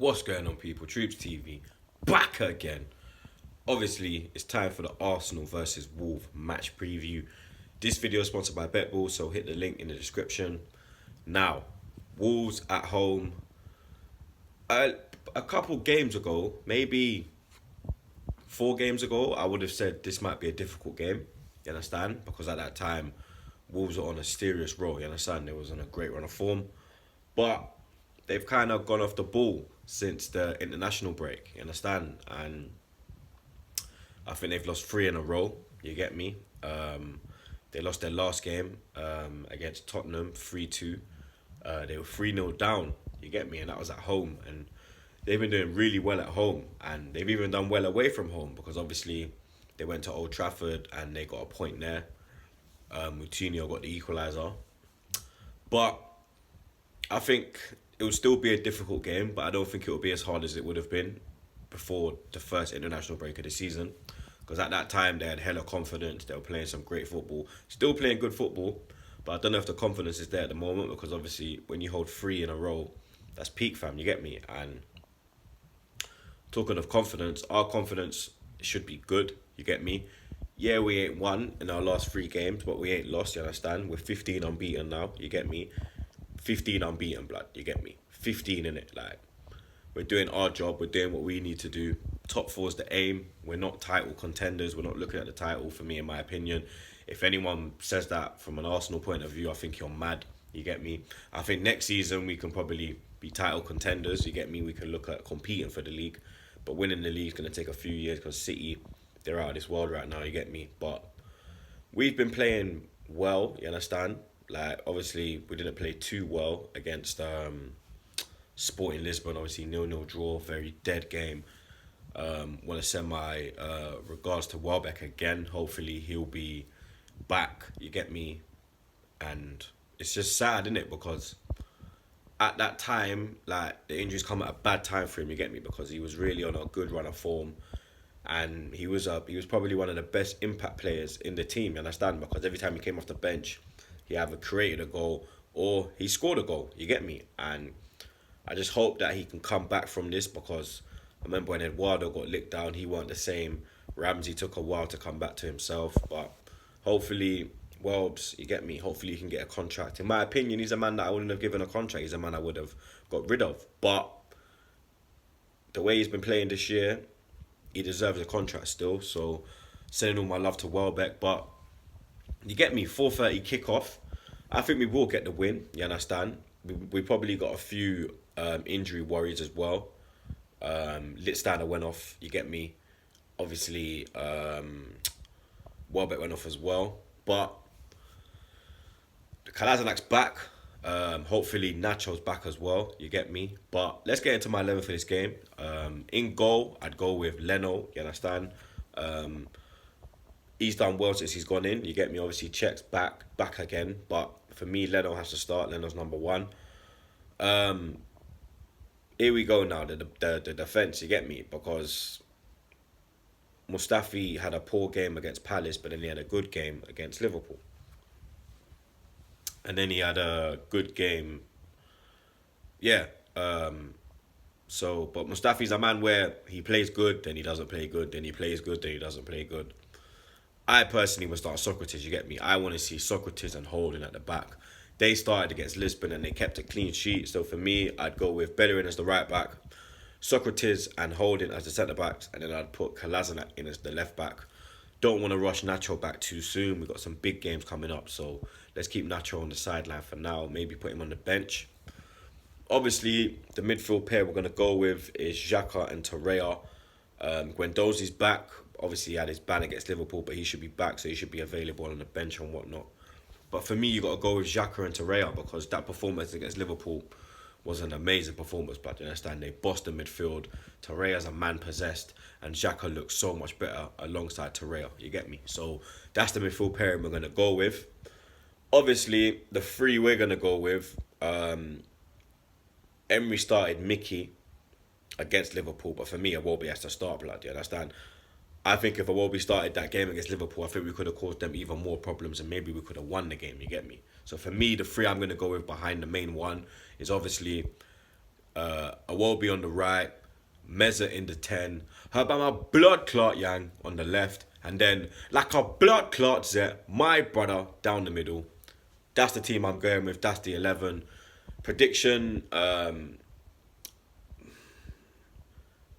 What's going on, people? TroopzTV back again. Obviously, it's time for the Arsenal versus Wolves match preview. This video is sponsored by BetBall, so hit the link in the description. Now, Wolves at home. A couple games ago, maybe 4 games ago, I would have said this might be a difficult game. You understand? Because at that time, Wolves were on a serious roll. You understand? They was on a great run of form, but they've kind of gone off the ball since the international break. You understand? And I think they've lost 3 in a row. You get me? They lost their last game against Tottenham 3-2. They were 3-0 down. You get me? And that was at home. And they've been doing really well at home. And they've even done well away from home because obviously they went to Old Trafford and they got a point there. Moutinho got the equaliser. But I think it will still be a difficult game, but I don't think it will be as hard as it would have been before the first international break of the season. Because at that time, they had hella confidence. They were playing some great football. Still playing good football, but I don't know if the confidence is there at the moment because obviously when you hold 3 in a row, that's peak, fam. You get me? And talking of confidence, our confidence should be good. You get me? Yeah, we ain't won in our last 3 games, but we ain't lost, you understand? We're 15 unbeaten now, you get me? 15 unbeaten, blood, you get me? 15 in it, like, we're doing our job, we're doing what we need to do. Top 4 is the aim. We're not title contenders, we're not looking at the title, for me, in my opinion. If anyone says that from an Arsenal point of view, I think you're mad, you get me? I think next season we can probably be title contenders, you get me? We can look at competing for the league, but winning the league is going to take a few years because City, they're out of this world right now, you get me? But we've been playing well, you understand? Like, obviously, we didn't play too well against Sporting Lisbon. Obviously, 0-0 draw, very dead game. Want to send my regards to Welbeck again. Hopefully, he'll be back, you get me? And it's just sad, isn't it? Because at that time, like, the injuries come at a bad time for him, you get me? Because he was really on a good run of form. And he was probably one of the best impact players in the team, you understand? Because every time he came off the bench, he either created a goal or he scored a goal, you get me? And I just hope that he can come back from this because I remember when Eduardo got licked down, he weren't the same. Ramsey took a while to come back to himself, but hopefully, Welbs, you get me? Hopefully he can get a contract. In my opinion, he's a man that I wouldn't have given a contract. He's a man I would have got rid of. But the way he's been playing this year, he deserves a contract still. So sending all my love to Welbeck. But you get me? 4:30 kickoff. I think we will get the win. You understand? We probably got a few injury worries as well. Litsteiner went off. You get me? Obviously, Welbeck went off as well. But Kalasanak's back. Hopefully Nacho's back as well. You get me? But let's get into my 11 for this game. In goal, I'd go with Leno. You understand? He's done well since he's gone in. You get me? Obviously, Czech's back again. But for me, Leno has to start. Leno's number 1. Here we go now. The defense. You get me? Because Mustafi had a poor game against Palace, but then he had a good game against Liverpool. And then he had a good game. Yeah. But Mustafi's a man where he plays good, then he doesn't play good, then he plays good, then he doesn't play good. I personally would start Socrates, you get me? I want to see Socrates and Holding at the back. They started against Lisbon and they kept a clean sheet. So for me, I'd go with Bellerin as the right back, Socrates and Holding as the centre backs, and then I'd put Kolasinac in as the left back. Don't want to rush Nacho back too soon. We've got some big games coming up, so let's keep Nacho on the sideline for now. Maybe put him on the bench. Obviously, the midfield pair we're going to go with is Xhaka and Torreira. Guendouzi's back. Obviously, he had his ban against Liverpool, but he should be back, so he should be available on the bench and whatnot. But for me, you got to go with Xhaka and Torreira because that performance against Liverpool was an amazing performance, but you understand, they bossed the midfield. Torreira's a man possessed, and Xhaka looks so much better alongside Torreira, you get me? So that's the midfield pairing we're going to go with. Obviously, the 3 we're going to go with, Emery started Mickey against Liverpool, but for me, Iwobi has to start, blood, you understand? I think if Iwobi started that game against Liverpool, I think we could have caused them even more problems and maybe we could have won the game, you get me? So for me, the 3 I'm going to go with behind the main one is obviously Iwobi on the right, Meza in the 10, Herbama blood clot Yang on the left, and then like a blood clot Zet, my brother down the middle. That's the team I'm going with. That's the 11. Prediction,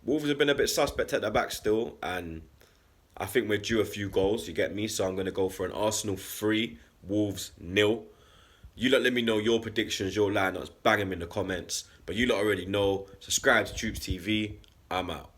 Wolves have been a bit suspect at the back still, and I think we're due a few goals, you get me? So I'm going to go for an Arsenal 3, Wolves 0. You lot let me know your predictions, your lineups, bang them in the comments. But you lot already know. Subscribe to TroopzTV. I'm out.